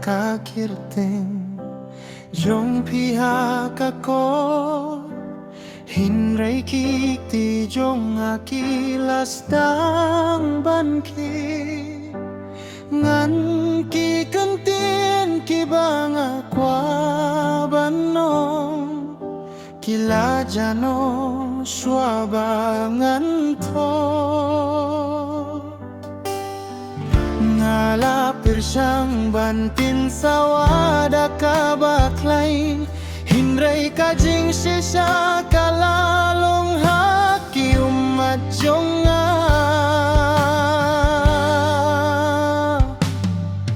kakirting Jong pihak ako Hinray kikti jong akilas dang banki Ngan kikantin kibanga kwa banong Kila jano swabangan to Ngalapir siyang bantin sa wada kabaklay Hinray kajing siya kalalong haki umadyong nga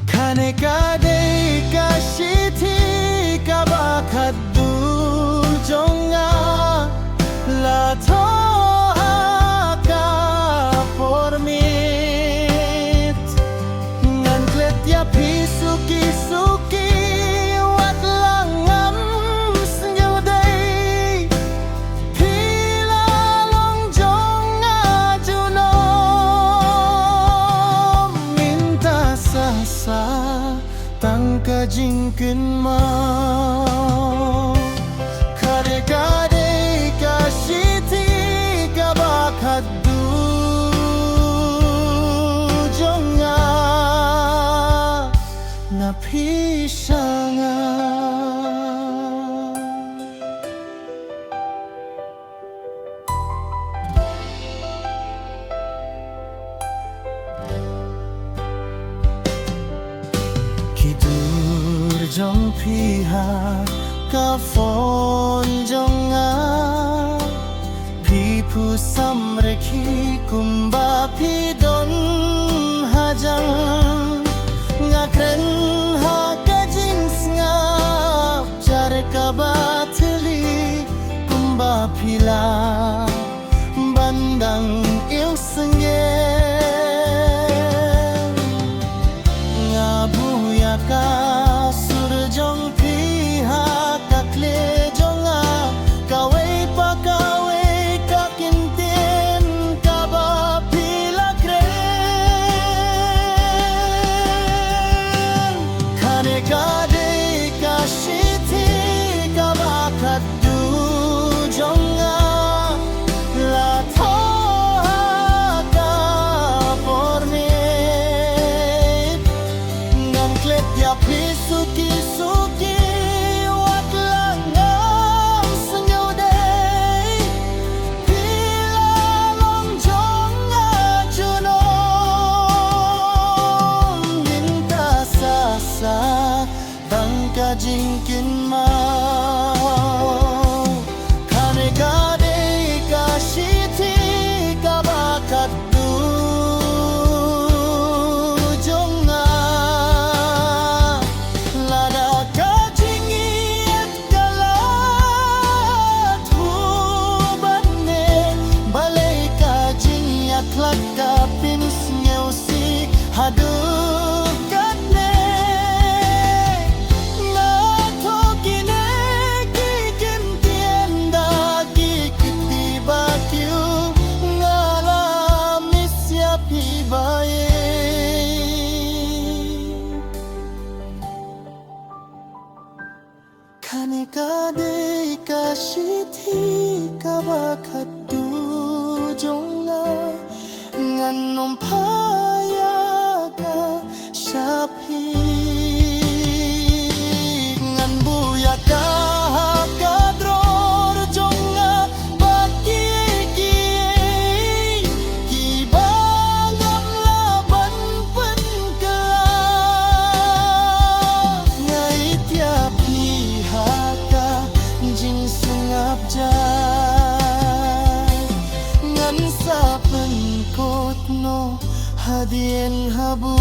Kane kaday kasiti kabakat duljong nga Lato haka formit Ngangklet ya pisuki-suki Wat langam senyuday Pila longjong ajunom Minta sasa tangka jingkin mau Kade-kade kasiti kabakat dujong nga Napisanga Kidur jong pihak Kafon jong nga Pipu samreki kumba pidon hajang Ngakren hakajing sngap Jare kabatili kumba pila Bandang il sengen Ngabuya ka surjong pihak kakle jonga Kaway pa kaway kakintin kaba pilagren Kade-kade kasiti kabakat dujonga Lato haka formit Ngangklet ya pisuki-suki Wat langam senyuday Pila longjong ajunom Minta sasa tangka jingkin mau Kane-kade kasiti kabakat dujong nga Lada kajingiat kalat hubane Balay kajingiat lakapin sngewsi hadug katne Ngato kine kikintian dagi kitibakyu Ngalamis ya pibaye Kane-kade kasiti kabakat dujong nga Ngan numpaya ka syapi Ngan buya ka hakadror jong nga Pagkikiay Kibangam laban penkela Ngay tiap pihak ka jing sungap jay Ngan sa penkot no hadien habu